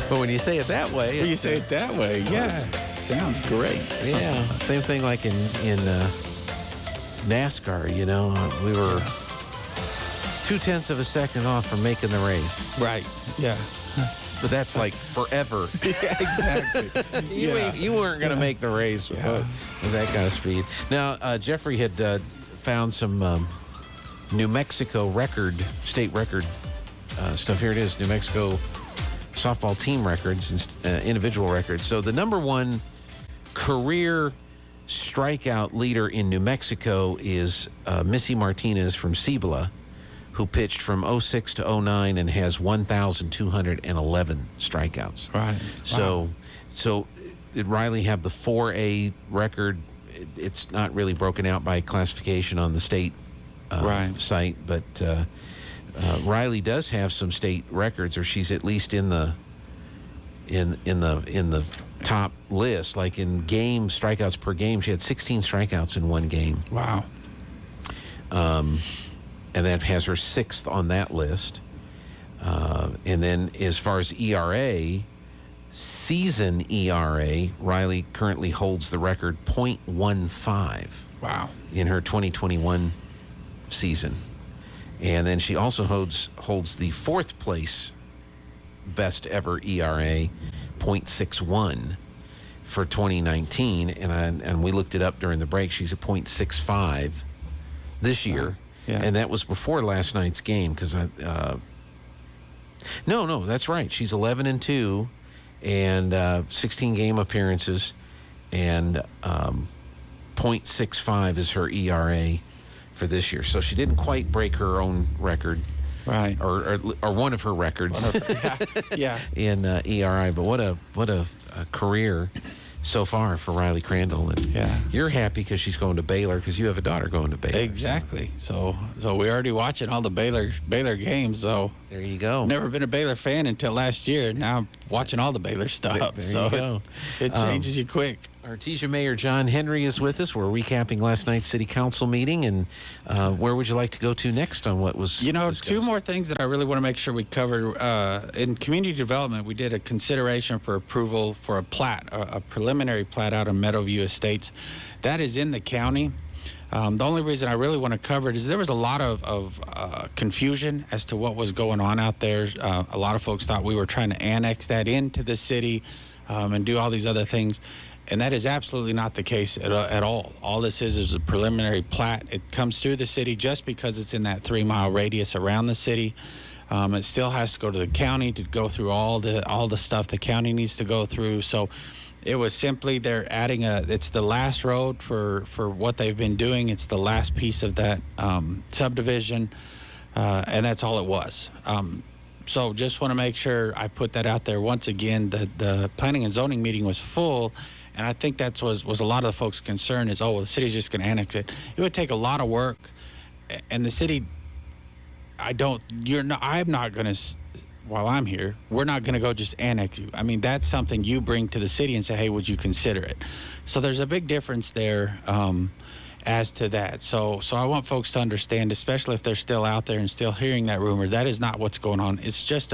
But when you say it that way, When you say it that way, yeah, sounds great. yeah. Same thing like in NASCAR. You know, we were 0.2 of a second off from making the race. Right. Yeah. But that's like forever. Yeah, exactly. You weren't going to make the race with that kind of speed. Now, Jeffrey had found some New Mexico state record stuff. Here it is, New Mexico softball team records and individual records. So the number one career strikeout leader in New Mexico is Missy Martinez from Cibola, who pitched from 06 to 09 and has 1,211 strikeouts. Right. So did Riley have the 4A record? It's not really broken out by classification on the state site, but Riley does have some state records, or she's at least in the top list. Like in game strikeouts per game, she had 16 strikeouts in one game. Wow. And that has her 6th on that list. And then as far as ERA, season ERA, Riley currently holds the record .15. Wow. In her 2021 season. And then she also holds the 4th place best ever ERA, .61 for 2019. And we looked it up during the break. She's at .65 this year. Wow. Yeah. And that was before last night's game because no, that's right. She's 11-2 and 16 game appearances, and .65 is her ERA for this year. So she didn't quite break her own record, right? Or one of her records, yeah. in ERA. But what a career so far for Riley Crandall. And you're happy because she's going to Baylor because you have a daughter going to Baylor. Exactly. So we're already watching all the Baylor games. So there you go. Never been a Baylor fan until last year. Now I'm watching all the Baylor stuff. There you go. It changes you quick. Artesia Mayor John Henry is with us. We're recapping last night's city council meeting, and where would you like to go to next on what was discussed? 2 more things that I really want to make sure we cover. In community development, we did a consideration for approval for a plat, a preliminary plat out of Meadowview Estates. That is in the county. The only reason I really want to cover it is there was a lot of confusion as to what was going on out there. A lot of folks thought we were trying to annex that into the city and do all these other things. And that is absolutely not the case at all. All this is a preliminary plat. It comes through the city just because it's in that 3-mile radius around the city. It still has to go to the county to go through all the stuff the county needs to go through. So it was simply they're adding it's the last road for what they've been doing. It's the last piece of that subdivision, and that's all it was. So just want to make sure I put that out there once again. The planning and zoning meeting was full. And I think that was a lot of the folks' concern is, the city's just going to annex it. It would take a lot of work, and the city, I'm not going to, while I'm here, we're not going to go just annex you. I mean, that's something you bring to the city and say, hey, would you consider it? So there's a big difference there as to that. So I want folks to understand, especially if they're still out there and still hearing that rumor, that is not what's going on. It's just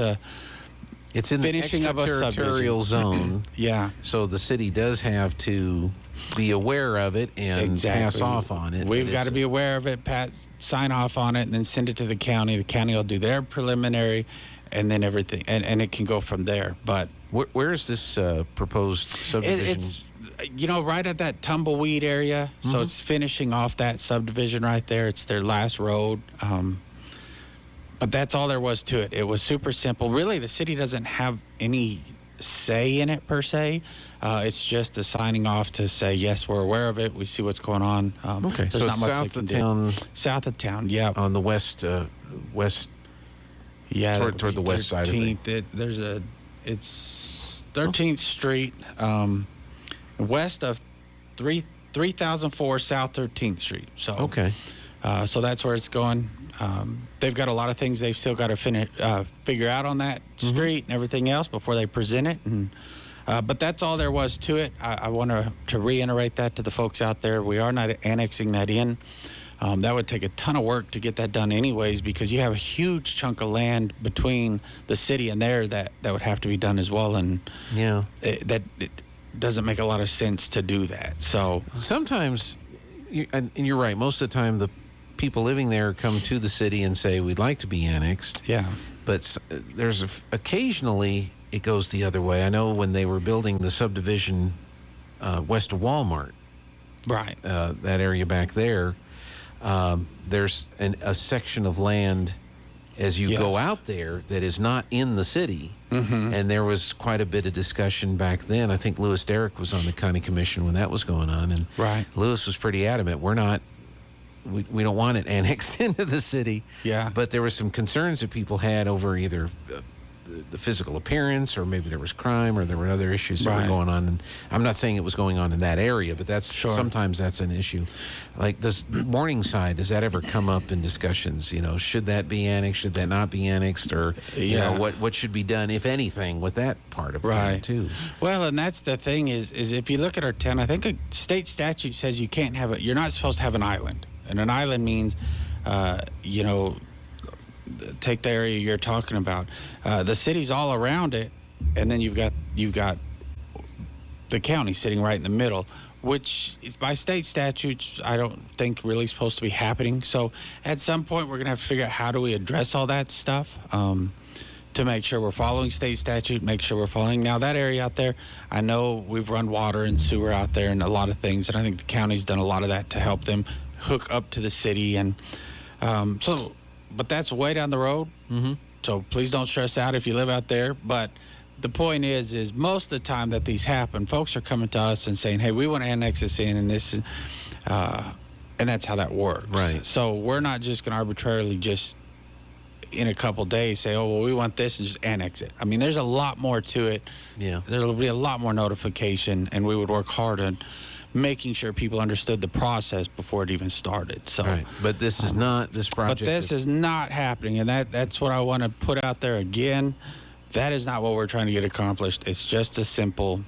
it's in finishing the of a extraterritorial zone. Yeah. So the city does have to be aware of it and pass off on it. We've got to be aware of it, sign off on it, and then send it to the county. The county will do their preliminary, and then everything, and it can go from there. But where is this proposed subdivision? It's right at that tumbleweed area. Mm-hmm. So it's finishing off that subdivision right there. It's their last road. But that's all there was to it. It was super simple. Really, the city doesn't have any say in it per se. It's just a signing off to say, yes, we're aware of it. We see what's going on. Okay, so not much south of town. South of town, yeah. On the west. Yeah, toward the west side of it. It's 13th Street, west of 3004 South 13th Street. So okay. So that's where it's going. They've got a lot of things they've still got to figure out on that street and everything else before they present it. And but that's all there was to it. I want to reiterate that to the folks out there. We are not annexing that in. That would take a ton of work to get that done anyways, because you have a huge chunk of land between the city and there that would have to be done as well. And Yeah. it doesn't make a lot of sense to do that. So Sometimes, and you're right, most of the time the people living there come to the city and say, we'd like to be annexed. yeah, But occasionally it goes the other way. I know when they were building the subdivision west of Walmart, right. that area back there, there's a section of land as you go out there that is not in the city. Mm-hmm. And there was quite a bit of discussion back then. I think Lewis Derrick was on the county commission when that was going on. And Right. Lewis was pretty adamant. We don't want it annexed into the city. Yeah. But there were some concerns that people had over either the physical appearance, or maybe there was crime, or there were other issues that were Right. going on. And I'm not saying it was going on in that area, but sometimes that's an issue. Like, does Morningside, does that ever come up in discussions? Should that be annexed? Should that not be annexed? Or what should be done, if anything, with that part of town too? Well, and that's the thing is if you look at our town, I think a state statute says you're not supposed to have an island. And an island means, take the area you're talking about. The city's all around it, and then you've got the county sitting right in the middle, which is by state statutes I don't think really supposed to be happening. So at some point we're gonna have to figure out how do we address all that stuff to make sure we're following state statute, make sure we're following. Now that area out there, I know we've run water and sewer out there and a lot of things, and I think the county's done a lot of that to help them hook up to the city. And but that's way down the road. Mm-hmm. So please don't stress out if you live out there. But the point is most of the time that these happen, folks are coming to us and saying, hey, we want to annex this in, and this is, and that's how that works. Right. So we're not just going to arbitrarily just in a couple days say, oh, well, we want this, and just annex it. I mean, there's a lot more to it. Yeah. There'll be a lot more notification, and we would work hard on making sure people understood the process before it even started. So, Right. But this is not this project. but this is not happening, and that's what I want to put out there again. That is not what we're trying to get accomplished. It's just a simple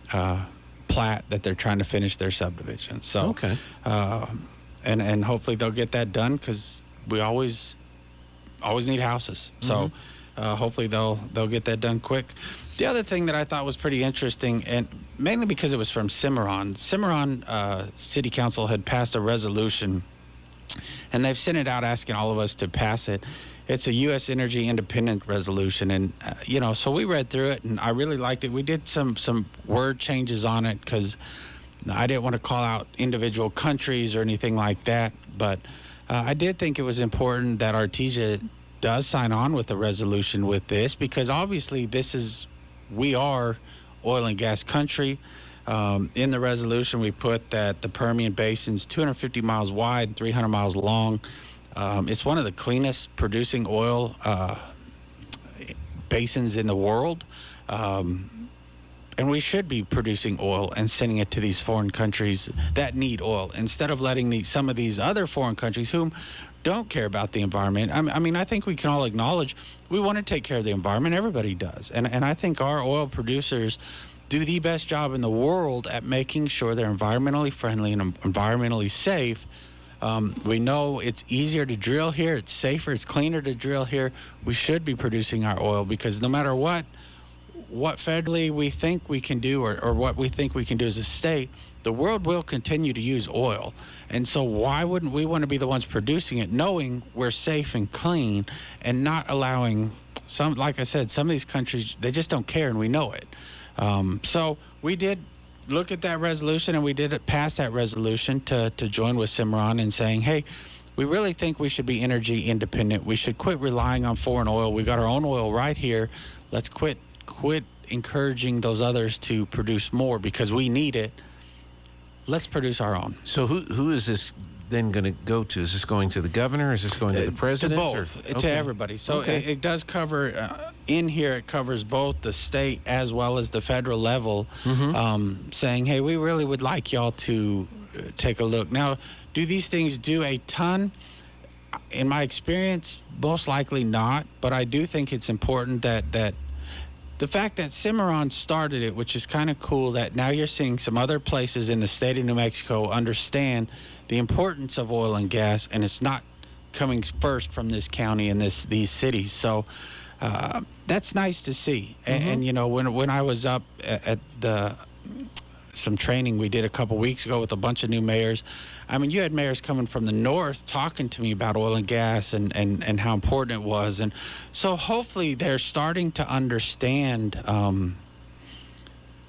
plat that they're trying to finish their subdivision. So, Okay. And hopefully they'll get that done, because we always need houses. So hopefully they'll get that done quick. The other thing that I thought was pretty interesting, and mainly because it was from Cimarron City Council had passed a resolution, and they've sent it out asking all of us to pass it. It's a U.S. Energy Independent Resolution, and so we read through it, and I really liked it. We did some word changes on it because I didn't want to call out individual countries or anything like that, but I did think it was important that Artesia does sign on with a resolution with this, because obviously we are oil and gas country. In the resolution, we put that the Permian Basin's 250 miles wide and 300 miles long. It's one of the cleanest producing oil basins in the world. And we should be producing oil and sending it to these foreign countries that need oil, instead of letting some of these other foreign countries whom don't care about the environment. I mean, I think we can all acknowledge we want to take care of the environment. Everybody does. And I think our oil producers do the best job in the world at making sure they're environmentally friendly and environmentally safe. We know it's easier to drill here. It's safer. It's cleaner to drill here. We should be producing our oil, because no matter what federally we think we can do, or what we think we can do as a state, the world will continue to use oil. And so why wouldn't we want to be the ones producing it, knowing we're safe and clean, and not allowing like I said, some of these countries, they just don't care, and we know it. So we did look at that resolution, and we did pass that resolution to join with Cimarron in saying, hey, we really think we should be energy independent. We should quit relying on foreign oil. We got our own oil right here. Let's quit encouraging those others to produce more, because we need it. Let's produce our own. So who is this then going to go to? Is this going to the governor? Is this going to the president? To both, Okay. to everybody. So it does cover, in here it covers both the state as well as the federal level, saying, hey, we really would like y'all to take a look. Now, do these things do a ton? In my experience, most likely not, but I do think it's important that the fact that Cimarron started it, which is kind of cool, that now you're seeing some other places in the state of New Mexico understand the importance of oil and gas, and it's not coming first from this county and these cities. So that's nice to see. And you know, when I was up at some training we did a couple weeks ago with a bunch of new mayors, I mean, you had mayors coming from the north talking to me about oil and gas and how important it was. And so hopefully they're starting to understand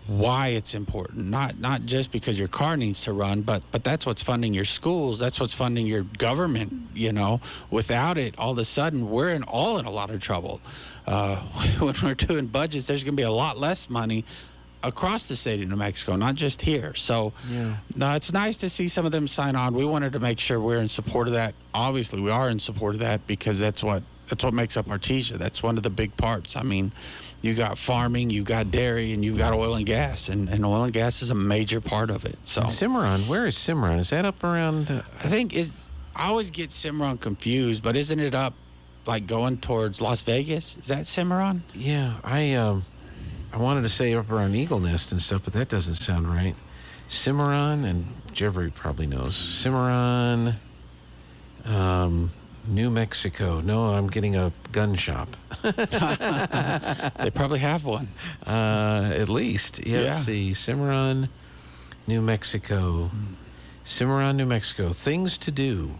why it's important, not just because your car needs to run, but that's what's funding your schools, that's what's funding your government. You know, without it, all of a sudden we're all in a lot of trouble. When we're doing budgets, there's going to be a lot less money across the state of New Mexico, not just here. So no, it's nice to see some of them sign on. We wanted to make sure we're in support of that. Obviously we are in support of that, because that's what makes up Artesia. That's one of the big parts. I mean, you got farming, you got dairy, and you've got oil and gas, and oil and gas is a major part of it. So and Cimarron, where is Cimarron? Is that up around I think I always get Cimarron confused, but isn't it up like going towards Las Vegas? Is that Cimarron? Yeah, I wanted to say up around Eagle Nest and stuff, but that doesn't sound right. Cimarron, and Jeffrey probably knows. Cimarron, New Mexico. No, I'm getting a gun shop. They probably have one. At least. Yeah, let's see. Cimarron, New Mexico. Cimarron, New Mexico. Things to do.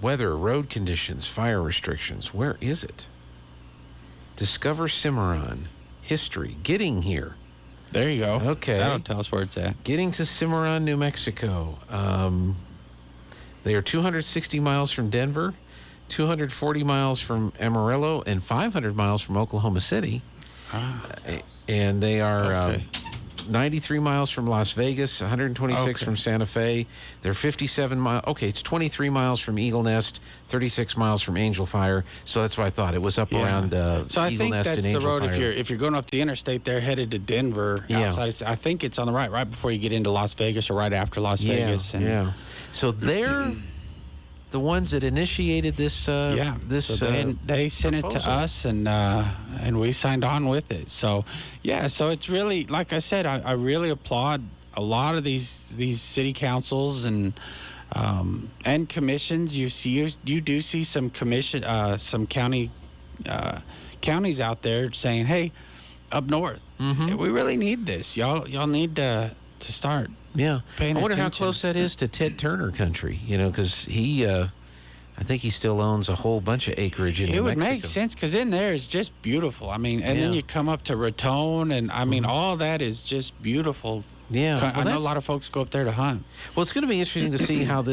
Weather, road conditions, fire restrictions. Where is it? Discover Cimarron. History. Getting here. There you go. Okay. That'll tell us where it's at. Getting to Cimarron, New Mexico. They are 260 miles from Denver, 240 miles from Amarillo, and 500 miles from Oklahoma City. And they are 93 miles from Las Vegas, 126 from Santa Fe. They're 57 miles. Okay, it's 23 miles from Eagle Nest, 36 miles from Angel Fire. So that's what I thought. It was up around so I Eagle think Nest that's and Angel the road. Fire. If you're going up the interstate, they're headed to Denver. Outside, I think it's on the right before you get into Las Vegas, or right after Las Vegas. And So they're the ones that initiated this. This so they sent proposal. it to us, and we signed on with it. So so it's really, like I said, I really applaud a lot of these city councils and commissions. You do see some some counties out there saying, hey, up north, we really need this. Y'all need to start. Yeah, I wonder how attention. close that is to Ted Turner country, you know, because he, I think he still owns a whole bunch of acreage in New It would Mexico. make sense, because in there is just beautiful. I mean, and then you come up to Raton, and I mean, all that is just beautiful. Yeah. I know a lot of folks go up there to hunt. Well, it's going to be interesting to see how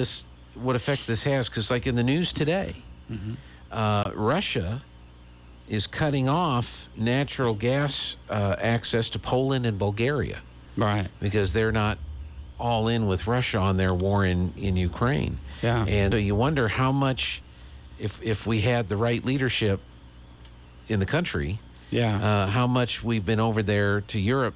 what effect this has, because like in the news today, Russia is cutting off natural gas access to Poland and Bulgaria. Right. Because they're not all in with Russia on their war in Ukraine. Yeah. And so you wonder how much, if we had the right leadership in the country, how much we've been over there to Europe,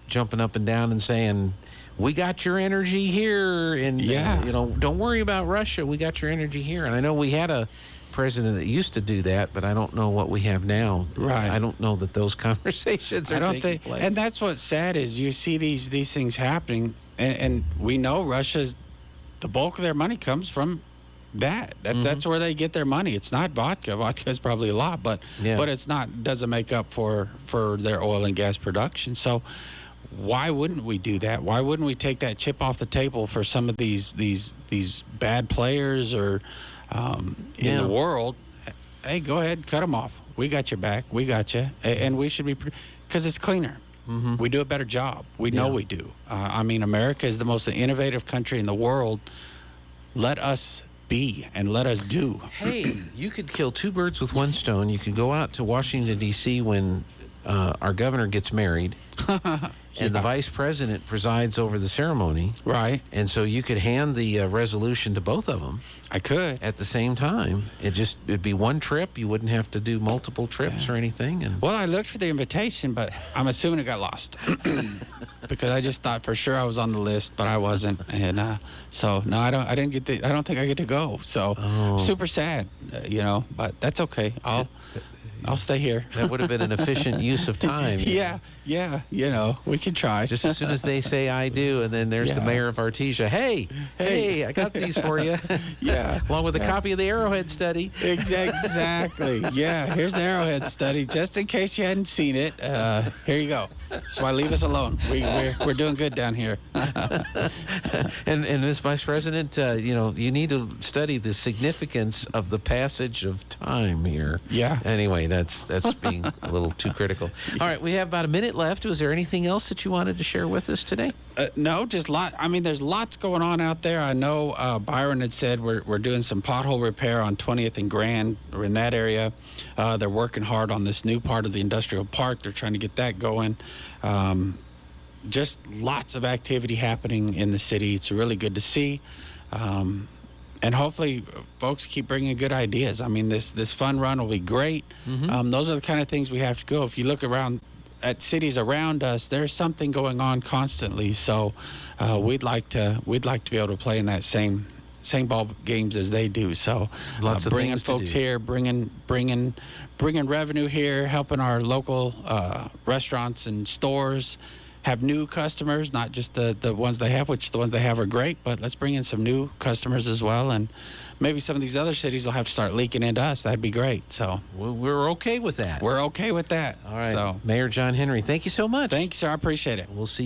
jumping up and down and saying, we got your energy here, and you know, don't worry about Russia, we got your energy here. And I know we had a president that used to do that, but I don't know what we have now. Right. I don't know that those conversations are taking place. And that's what's sad, is you see these things happening, and we know Russia's, the bulk of their money comes from that. That's where they get their money. It's not vodka. Vodka is probably a lot, but it's not, doesn't make up for their oil and gas production. So why wouldn't we do that? Why wouldn't we take that chip off the table for some of these bad players or in the world? Hey, go ahead, cut them off. We got your back. We got you, and we should be, because it's cleaner. We do a better job. We know we do. I mean, America is the most innovative country in the world. Let us be, and let us do. Hey, you could kill two birds with one stone. You could go out to Washington, D.C. when our governor gets married, and the vice president presides over the ceremony. Right. And so you could hand the resolution to both of them. I could. At the same time. It'd be one trip. You wouldn't have to do multiple trips or anything. And well, I looked for the invitation, but I'm assuming it got lost. Because I just thought for sure I was on the list, but I wasn't. And so no, I don't think I get to go. So super sad, you know, but that's okay. I'll stay here. That would have been an efficient use of time. Yeah, we can try. Just as soon as they say I do, and then there's the Yeah. mayor of Artesia. Hey, I got these for you. Yeah. Along with a copy of the Arrowhead study. Exactly. Yeah, here's the Arrowhead study. Just in case you hadn't seen it, here you go. That's why leave us alone. We're doing good down here. And Ms. Vice President, you need to study the significance of the passage of time here. Yeah. Anyway, that's being a little too critical. All right, we have about a minute left. Was there anything else that you wanted to share with us today? No, just there's lots going on out there. I know Byron had said we're doing some pothole repair on 20th and Grand. We're in that area. They're working hard on this new part of the industrial park. They're trying to get that going. Just lots of activity happening in the city. It's really good to see. And hopefully folks keep bringing good ideas. I mean, this fun run will be great. Those are the kind of things we have to go. If you look around at cities around us, there's something going on constantly. So we'd like to be able to play in that same ball games as they do. So Lots of bringing things to folks do. here, bringing revenue here, helping our local restaurants and stores have new customers, not just the ones they have, which the ones they have are great, but let's bring in some new customers as well. And maybe some of these other cities will have to start leaking into us. That'd be great. So We're okay with that. we're okay with that. All right. So Mayor John Henry, thank you so much. thank you, sir. I appreciate it. We'll see